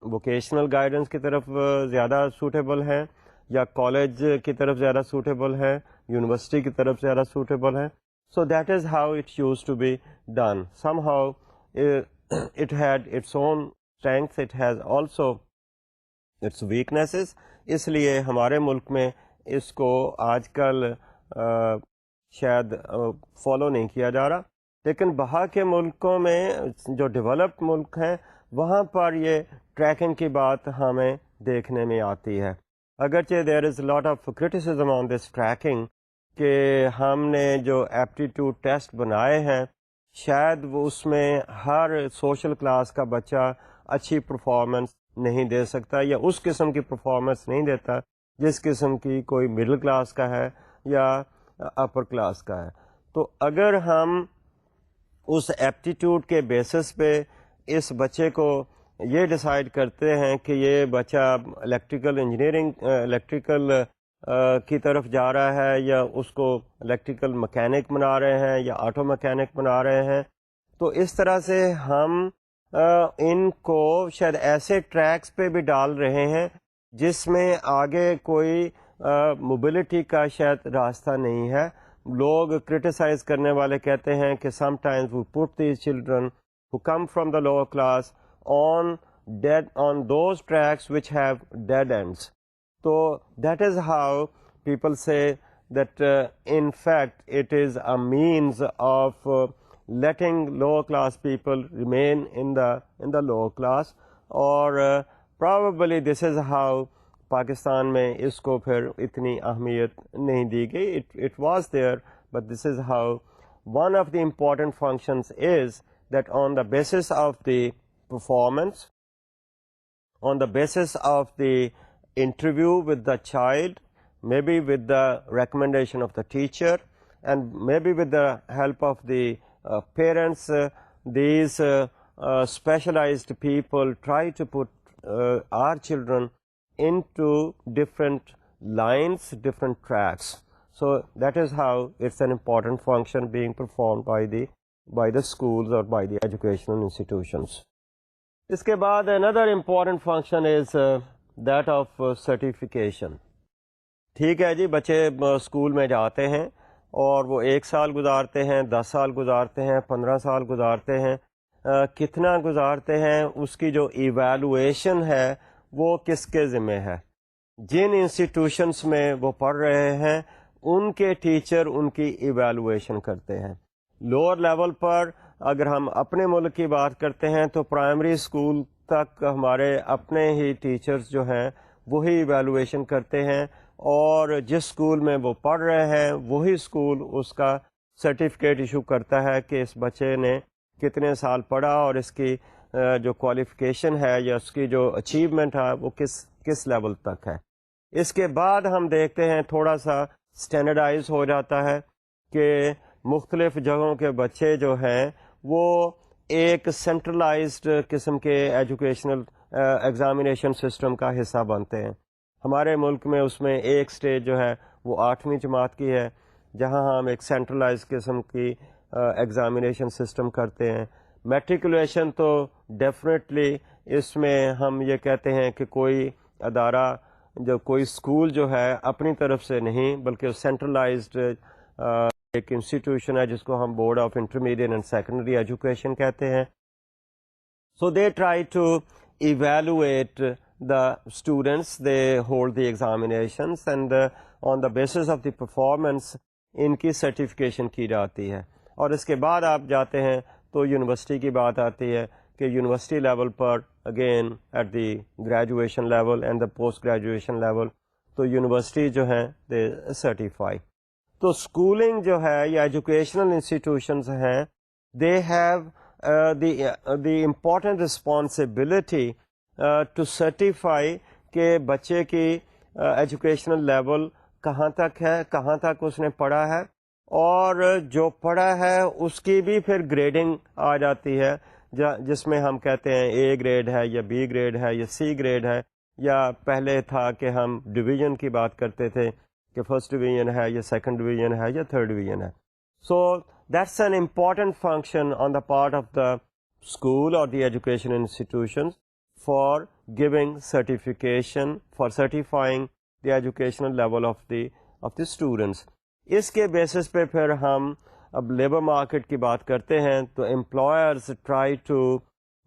ووکیشنل گائیڈنس کی طرف زیادہ سوٹیبل ہے، یا کالج کی طرف زیادہ سوٹیبل ہے، یونیورسٹی کی طرف زیادہ سوٹیبل ہے. So that is how it use to be done. Somehow it had its own strength, it has also its weaknesses. اس لیے ہمارے ملک میں اس کو آج کل شاید فالو نہیں کیا جا رہا، لیکن باہر کے ملکوں میں جو ڈیولپڈ ملک ہیں وہاں پر یہ ٹریکنگ کی بات ہمیں دیکھنے میں آتی ہے. اگرچہ there is lot of criticism on this tracking کہ ہم نے جو ایپٹیٹیوڈ ٹیسٹ بنائے ہیں شاید وہ اس میں ہر سوشل کلاس کا بچہ اچھی پرفارمنس نہیں دے سکتا، یا اس قسم کی پرفارمنس نہیں دیتا جس قسم کی کوئی مڈل کلاس کا ہے یا اپر کلاس کا ہے. تو اگر ہم اس ایپٹیٹیوڈ کے بیسس پہ اس بچے کو یہ ڈیسائیڈ کرتے ہیں کہ یہ بچہ الیکٹریکل انجینئرنگ کی طرف جا رہا ہے یا اس کو الیکٹریکل مکینک بنا رہے ہیں یا آٹو مکینک بنا رہے ہیں. تو اس طرح سے ہم ان کو شاید ایسے ٹریکس پہ بھی ڈال رہے ہیں جس میں آگے کوئی موبلٹی کا شاید راستہ نہیں ہے. لوگ کرٹیسائز کرنے والے کہتے ہیں کہ sometimes we put these children who come from the lower class on those tracks which have dead ends. So that is how people say that in fact it is a means of letting lower class people remain in the lower class, or probably this is how Pakistan میں اس کو پھر اتنی اہمیت نہیں دی گئی. It was there, but this is how one of the important functions is that on the basis of the performance, on the basis of the interview with the child, maybe with the recommendation of the teacher, and maybe with the help of the parents, these specialized people try to put our children into different lines, different tracks. So that is how it's an important function being performed by the schools or by the educational institutions. اس کے بعد another important function is that of certification. ٹھیک ہے جی، بچے اسکول میں جاتے ہیں اور وہ 1 سال گزارتے ہیں، 10 سال گزارتے ہیں، 15 سال گزارتے ہیں. کتنا گزارتے ہیں اس کی جو ایویلویشن ہے وہ کس کے ذمہ ہے؟ جن انسٹیٹیوشنس میں وہ پڑھ رہے ہیں ان کے ٹیچر ان کی ایویلویشن کرتے ہیں. لوور لیول پر اگر ہم اپنے ملک کی بات کرتے ہیں تو پرائمری اسکول تک ہمارے اپنے ہی ٹیچرز جو ہیں وہی ایویلویشن کرتے ہیں، اور جس اسکول میں وہ پڑھ رہے ہیں وہی اسکول اس کا سرٹیفکیٹ ایشو کرتا ہے کہ اس بچے نے کتنے سال پڑھا اور اس کی جو کوالیفیکیشن ہے یا اس کی جو اچیومنٹ ہے وہ کس لیول تک ہے. اس کے بعد ہم دیکھتے ہیں تھوڑا سا اسٹینڈرڈائز ہو جاتا ہے کہ مختلف جگہوں کے بچے جو ہیں وہ ایک سینٹرلائزڈ قسم کے ایجوکیشنل ایگزامینیشن سسٹم کا حصہ بنتے ہیں. ہمارے ملک میں اس میں ایک سٹیج جو ہے وہ 8ویں جماعت کی ہے جہاں ہم ایک سینٹرلائز قسم کی ایگزامینیشن سسٹم کرتے ہیں. میٹریکولیشن تو ڈیفینیٹلی اس میں ہم یہ کہتے ہیں کہ کوئی ادارہ جو کوئی اسکول جو ہے اپنی طرف سے نہیں بلکہ سینٹرلائزڈ ایک انسٹیٹیوشن ہے جس کو ہم board of intermediate and secondary education کہتے ہیں. So they try to evaluate the students, they hold the examinations and on the basis of the performance ان کی سرٹیفکیشن کی جاتی ہے. اور اس کے بعد آپ جاتے ہیں تو یونیورسٹی کی بات آتی ہے کہ یونیورسٹی لیول پر again at the graduation level and the post graduation level تو یونیورسٹی جو ہیں دے سرٹیفائی. تو اسکولنگ جو ہے یا ایجوکیشنل انسٹیٹیوشنز ہیں they have the important responsibility to certify کہ بچے کی ایجوکیشنل لیول کہاں تک ہے، کہاں تک اس نے پڑھا ہے، اور جو پڑھا ہے اس کی بھی پھر گریڈنگ آ جاتی ہے جس میں ہم کہتے ہیں اے گریڈ ہے یا بی گریڈ ہے یا سی گریڈ ہے، یا پہلے تھا کہ ہم ڈویژن کی بات کرتے تھے کہ فرسٹ ڈویژن ہے یا سیکنڈ ڈویژن ہے یا تھرڈ ڈویژن ہے. So that's an important function on the part of the school اور the education institutions for giving certification, for certifying the educational level of the students. اس کے بیسس پہ پھر ہم اب لیبر مارکیٹ کی بات کرتے ہیں تو employers try to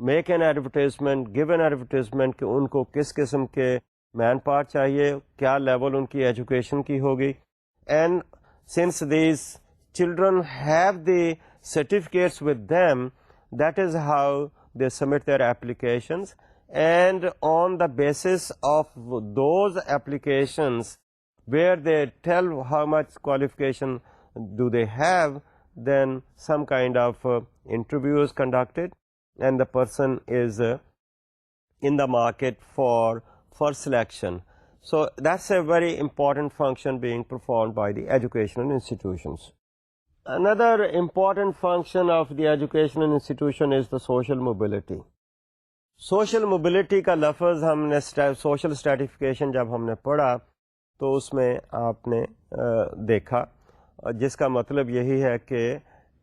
make an advertisement, give an advertisement کہ ان کو کس قسم کے مین پاور چاہیے، کیا لیول ان کی ایجوکیشن کی ہوگی. And since these children have the certificates with them, that is how they submit their applications. And on the basis of those applications where they tell how much qualification do they have, then some kind of interview is conducted and the person is in the market for selection. So that's a very important function being performed by the educational institutions. Another important function of the educational institution is the social mobility. Social mobility کا لفظ ہم نے سوشل اسٹریٹیفیکیشن جب ہم نے پڑھا تو اس میں آپ نے دیکھا، جس کا مطلب یہی ہے کہ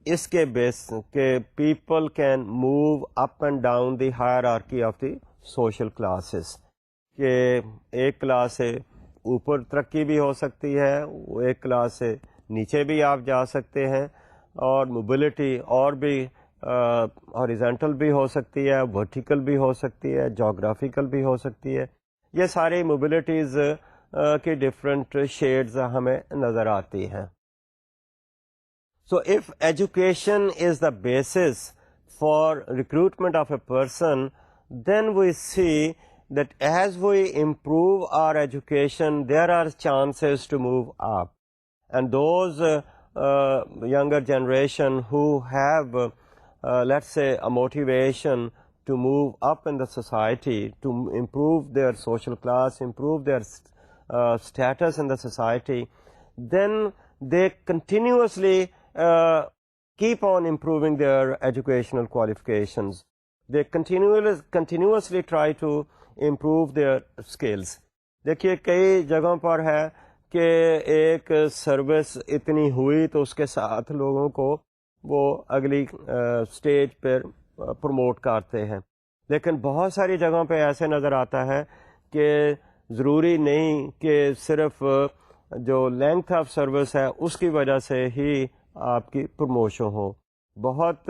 اس کے بیس کہ people can move up and down the hierarchy of the social classes, کہ ایک کلاس سے اوپر ترقی بھی ہو سکتی ہے، ایک کلاس سے نیچے بھی آپ جا سکتے ہیں، اور موبلٹی اور بھی ہاریزونٹل بھی ہو سکتی ہے، ورٹیکل بھی ہو سکتی ہے، جغرافیکل بھی ہو سکتی ہے. یہ ساری موبلٹیز کی ڈفرینٹ شیڈز ہمیں نظر آتی ہیں. So if education is the basis for recruitment of a person, then we see that as we improve our education, there are chances to move up. And those younger generation who have, let's say, a motivation to move up in the society, to improve their social class, improve their status in the society, then they continuously keep on improving their educational qualifications. They continuously try to improve their skills. دیکھیے کئی جگہوں پر ہے کہ ایک سروس اتنی ہوئی تو اس کے ساتھ لوگوں کو وہ اگلی اسٹیج پر پروموٹ کرتے ہیں، لیکن بہت ساری جگہوں پہ ایسے نظر آتا ہے کہ ضروری نہیں کہ صرف جو لینتھ آف سروس ہے اس کی وجہ سے ہی آپ کی پروموشن ہو. بہت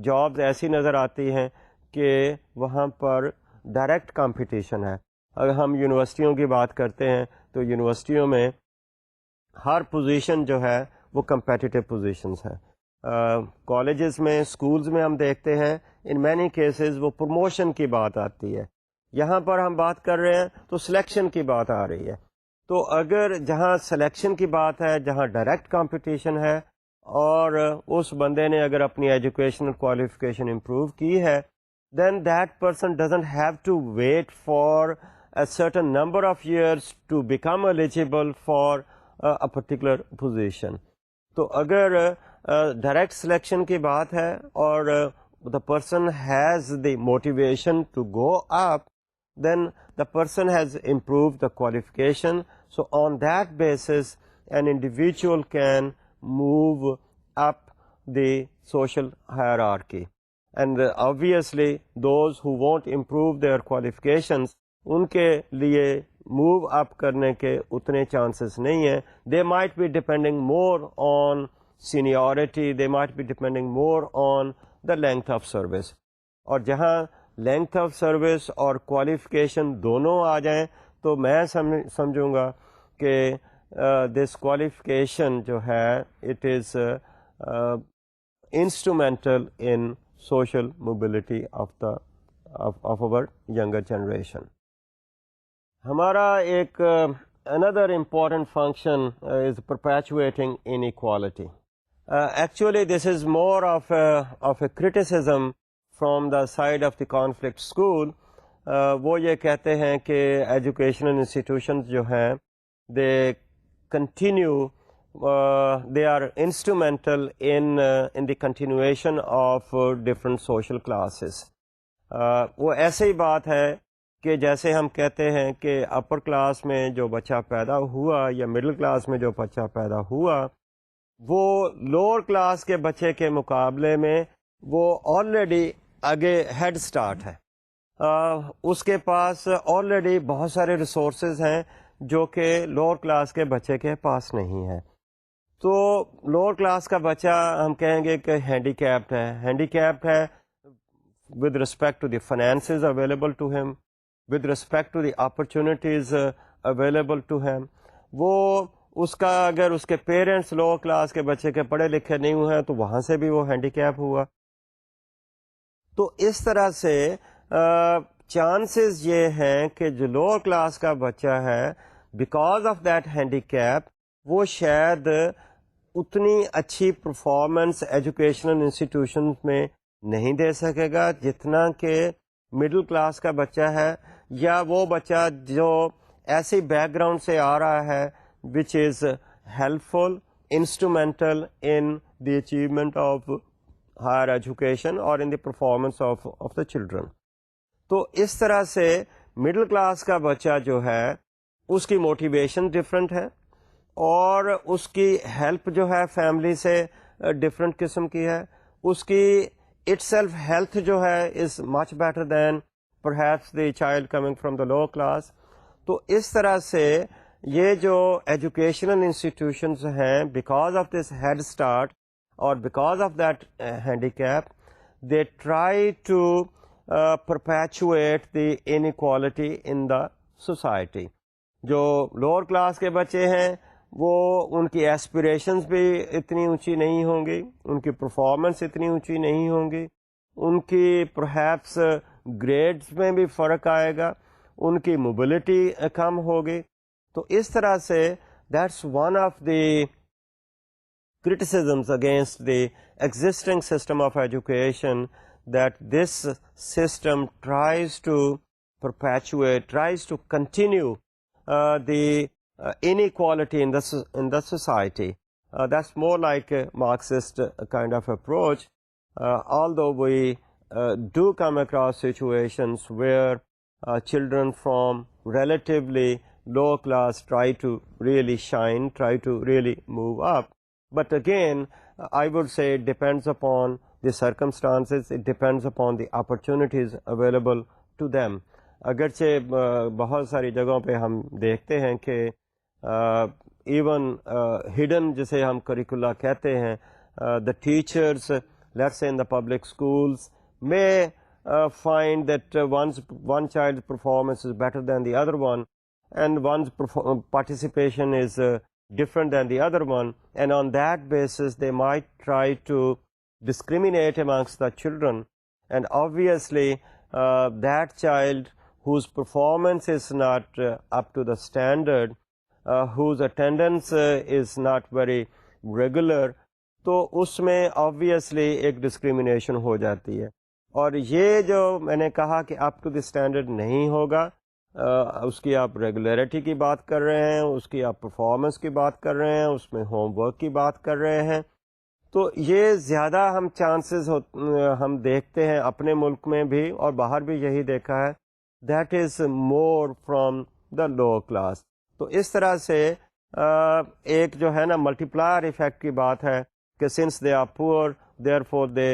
جابز ایسی نظر آتی ہیں کہ وہاں پر ڈائریکٹ کمپٹیشن ہے. اگر ہم یونیورسٹیوں کی بات کرتے ہیں تو یونیورسٹیوں میں ہر پوزیشن جو ہے وہ کمپیٹیٹیو پوزیشنز ہیں. کالجز میں، اسکولز میں ہم دیکھتے ہیں ان مینی کیسز وہ پروموشن کی بات آتی ہے. یہاں پر ہم بات کر رہے ہیں تو سلیکشن کی بات آ رہی ہے. تو اگر جہاں سلیکشن کی بات ہے، جہاں ڈائریکٹ کمپٹیشن ہے، اور اس بندے نے اگر اپنی ایجوکیشنل کوالیفیکیشن امپروو کی ہے، then that person doesn't have to wait for a certain number of years to become eligible for a particular position. تو اگر direct selection کی بات ہے اور the person has the motivation to go up, then the person has improved the qualification. So on that basis, an individual can move up the social hierarchy. And obviously those who won't improve their qualifications, ان کے لیے موو اپ کرنے کے اتنے چانسز نہیں ہیں. they might be depending more on seniority, they might be depending more on the length of service. اور جہاں length of service اور qualification دونوں آ جائیں تو میں سمجھوں گا کہ this qualification جو ہے it is instrumental in social mobility of our younger generation. ہمارا ایک another important function is perpetuating inequality. Actually this is more of a criticism from the side of the conflict school. وہ یہ کہتے ہیں کہ educational institutions جو ہیں they continue they are instrumental in the continuation of different social classes. وہ ایسے ہی بات ہے کہ جیسے ہم کہتے ہیں کہ اپر کلاس میں جو بچہ پیدا ہوا یا مڈل کلاس میں جو بچہ پیدا ہوا وہ لوور کلاس کے بچے کے مقابلے میں وہ آلریڈی آگے ہیڈ سٹارٹ ہے. اس کے پاس آلریڈی بہت سارے ریسورسز ہیں جو کہ لوور کلاس کے بچے کے پاس نہیں ہے. تو لوور کلاس کا بچہ ہم کہیں گے کہ ہینڈی کیپڈ ہے with respect to the finances available to him, with respect to the opportunities available to him. وہ اس کا اگر اس کے پیرنٹس لوور کلاس کے بچے کے پڑھے لکھے نہیں ہوئے ہیں تو وہاں سے بھی وہ ہینڈی کیپ ہوا. تو اس طرح سے چانسز یہ ہیں کہ جو لوور کلاس کا بچہ ہے because of that handicap وہ شاید اتنی اچھی پرفارمنس ایجوکیشنل انسٹیٹیوشن میں نہیں دے سکے گا جتنا کہ مڈل کلاس کا بچہ ہے یا وہ بچہ جو ایسی بیک گراؤنڈ سے آ رہا ہے which is helpful, instrumental in the achievement of higher education or in the performance of the children. تو اس طرح سے مڈل کلاس کا بچہ جو ہے اس کی موٹیویشن ڈفرینٹ ہے اور اس کی ہیلپ جو ہے فیملی سے ڈفرینٹ قسم کی ہے. اس کی اٹ سیلف ہیلتھ جو ہے is much better than perhaps the child coming from the lower class. تو اس طرح سے یہ جو ایجوکیشنل انسٹیٹیوشنز ہیں because of this head start اور because of that handicap they try to perpetuate the inequality in the society. جو لوور کلاس کے بچے ہیں وہ ان کی ایسپریشنز بھی اتنی اونچی نہیں ہوں گی, ان کی پرفارمنس اتنی اونچی نہیں ہوں گی, ان کی پرہیپس گریڈز میں بھی فرق آئے گا, ان کی موبلٹی کم ہوگی. تو اس طرح سے that's one of the criticisms against the existing system of education, that this system tries to perpetuate, tries to continue the inequality in the society. That's more like a Marxist kind of approach, although we do come across situations where children from relatively low class try to really shine, try to really move up. But again, I would say it depends upon the circumstances, it depends upon the opportunities available to them. اگرچہ بہت ساری جگہوں پہ ہم دیکھتے ہیں کہ ایون ہڈن جسے ہم کریکولا کہتے ہیں, the teachers, let's say in the public schools, may find that one child's performance is better than the other one, and one's participation is different than the other one, and on that basis they might try to discriminate amongst the children. And obviously that child whose performance is not up to the standard, whose attendance is not very regular, تو اس میں obviously ایک ڈسکریمنیشن ہو جاتی ہے. اور یہ جو میں نے کہا کہ اپ ٹو دی اسٹینڈرڈ نہیں ہوگا, اس کی آپ ریگولیرٹی کی بات کر رہے ہیں, اس کی آپ پرفارمنس کی بات کر رہے ہیں, اس میں ہوم ورک کی بات کر رہے ہیں, تو یہ زیادہ ہم چانسز ہم دیکھتے ہیں اپنے ملک میں بھی اور باہر بھی یہی دیکھا ہے, that is more from the lower class. تو اس طرح سے ایک جو ہے نا ملٹی پلائر ایفیکٹ کی بات ہے کہ since they are poor therefore they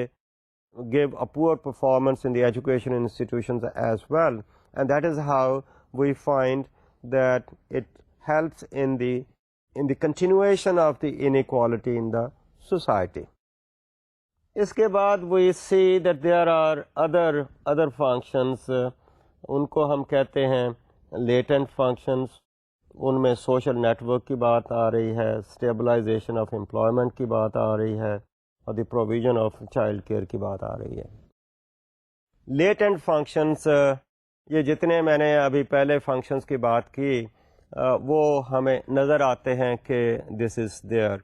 give a poor performance in the education institutions as well, and that is how we find that it helps in the continuation of the inequality in the society. اس کے بعد we see that there are other functions, ان کو ہم کہتے ہیں latent functions. ان میں social network کی بات آ رہی ہے, stabilization of employment کی بات آ رہی ہے, اور the provision of child care کی بات آ رہی ہے. لیٹنٹ فنکشنس, یہ جتنے میں نے ابھی پہلے فنکشنس کی بات کی وہ ہمیں نظر آتے ہیں کہ دس از دیئر,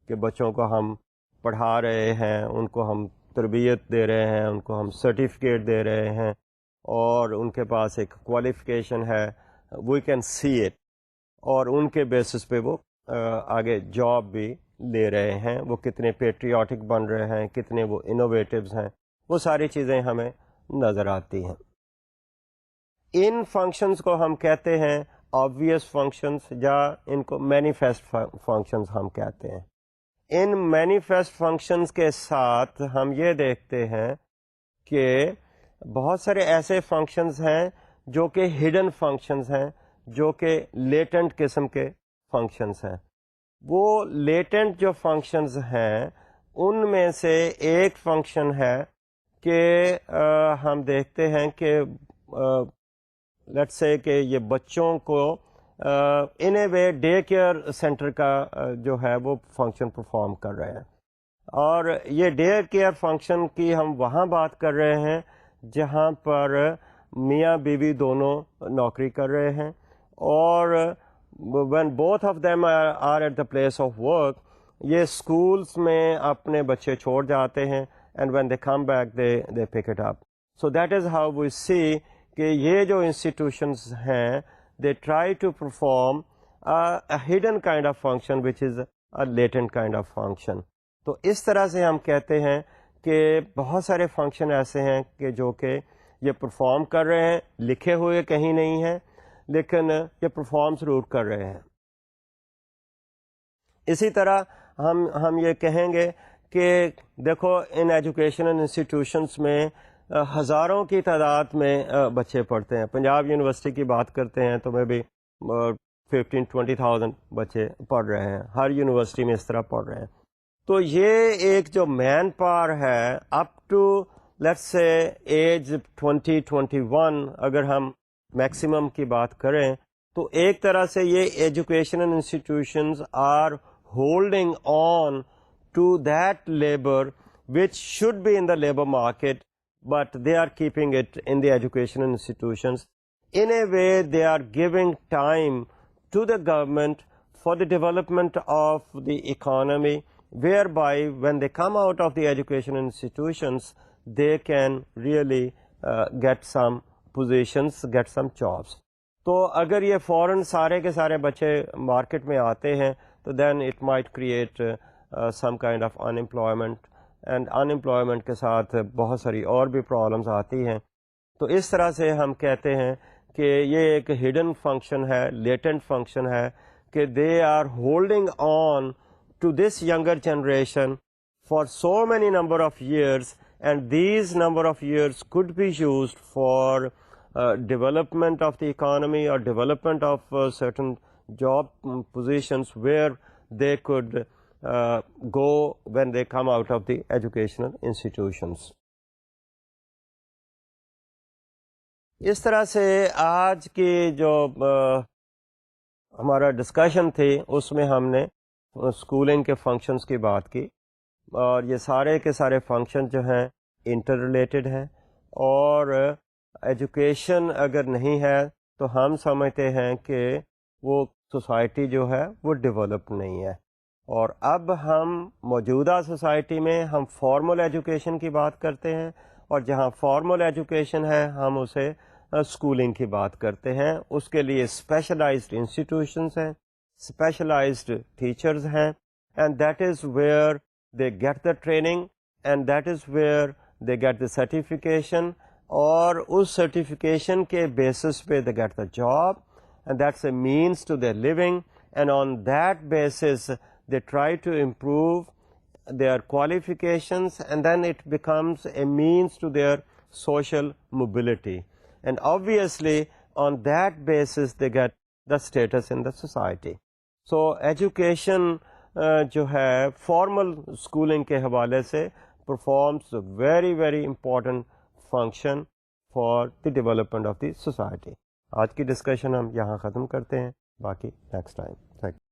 کہ بچوں کو ہم پڑھا رہے ہیں, ان کو ہم تربیت دے رہے ہیں, ان کو ہم سرٹیفکیٹ دے رہے ہیں, اور ان کے پاس ایک کوالیفیکیشن ہے, وی کین سی اٹ, اور ان کے بیسس پہ وہ آگے جاب بھی لے رہے ہیں. وہ کتنے پیٹریوٹک بن رہے ہیں, کتنے وہ انوویٹیوز ہیں, وہ ساری چیزیں ہمیں نظر آتی ہیں. ان فنکشنز کو ہم کہتے ہیں آبویس فنکشنز, یا ان کو مینیفیسٹ فنکشنز ہم کہتے ہیں. ان مینیفیسٹ فنکشنز کے ساتھ ہم یہ دیکھتے ہیں کہ بہت سارے ایسے فنکشنز ہیں جو کہ ہڈن فنکشنز ہیں, جو کہ لیٹنٹ قسم کے فنکشنز ہیں. وہ لیٹنٹ جو فنکشنز ہیں ان میں سے ایک فنکشن ہے کہ ہم دیکھتے ہیں کہ لیٹس سے کہ یہ بچوں کو ان اے وے ڈے کیئر سینٹر کا جو ہے وہ فنکشن پرفارم کر رہے ہیں. اور یہ ڈے کیئر فنکشن کی ہم وہاں بات کر رہے ہیں جہاں پر میاں بیوی دونوں نوکری کر رہے ہیں, اور when both of them are at the place of work, یہ schools میں اپنے بچے چھوڑ جاتے ہیں, and when they come back they pick it up. So that is how we see کہ یہ جو institutions ہیں they try to perform a hidden kind of function which is a latent kind of function. تو اس طرح سے ہم کہتے ہیں کہ بہت سارے فنکشن ایسے ہیں کہ جو کہ یہ پرفارم کر رہے ہیں، لکھے ہوئے کہیں نہیں ہیں لیکن یہ پرفارم ضرور کر رہے ہیں. اسی طرح ہم یہ کہیں گے کہ دیکھو ان ایجوکیشنل انسٹیٹیوشنس میں ہزاروں کی تعداد میں بچے پڑھتے ہیں. پنجاب یونیورسٹی کی بات کرتے ہیں تو میں بھی 15-20,000 بچے پڑھ رہے ہیں، ہر یونیورسٹی میں اس طرح پڑھ رہے ہیں. تو یہ ایک جو مین پاور ہے up to let's say age 20-21 اگر ہم میکسیمم کی بات کریں تو ایک طرح سے یہ educational institutions are holding on to that labour which should be in the labor market, but they are keeping it in the educational institutions. In a way, they are giving time to the government for the development of the economy, whereby when they come out of the educational institutions, they can really get some positions, get some jobs. تو اگر یہ فوراً سارے کے سارے بچے مارکیٹ میں آتے ہیں تو then it might create some kind of unemployment, and unemployment کے ساتھ بہت ساری اور بھی پرابلمس آتی ہیں. تو اس طرح سے ہم کہتے ہیں کہ یہ ایک ہڈن فنکشن ہے، لیٹنٹ فنکشن ہے کہ they are holding on to this younger generation for so many number of years, and these number of years could be used for development of the economy or development of certain job positions where they could go when they come out of the educational institutions. اس طرح سے آج کی جو ہمارا ڈسکشن تھی اس میں ہم نے اسکولنگ کے فنکشنز کی بات کی، اور یہ سارے کے سارے فنکشن جو ہیں انٹر ریلیٹڈ ہیں، اور ایجوکیشن اگر نہیں ہے تو ہم سمجھتے ہیں کہ وہ سوسائٹی جو ہے وہ ڈیولپ نہیں ہے. اور اب ہم موجودہ سوسائٹی میں ہم فارمل ایجوکیشن کی بات کرتے ہیں، اور جہاں فارمل ایجوکیشن ہے ہم اسے اسکولنگ کی بات کرتے ہیں. اس کے لیے اسپیشلائزڈ انسٹیٹیوشنس ہیں، اسپیشلائزڈ ٹیچرز ہیں، and that is where they get the training, and that is where they get the certification, اور اس سرٹیفکیشن کے بیسس پہ they get the job, and that's a means to their living, and on that basis they try to improve their qualifications, and then it becomes a means to their social mobility, and obviously on that basis they get the status in the society. So education جو ہے formal schooling کے حوالے سے performs a very very important function for the development of the society. آج کی ڈسکشن ہم یہاں ختم کرتے ہیں، باقی نیکسٹ ٹائم. Thank you.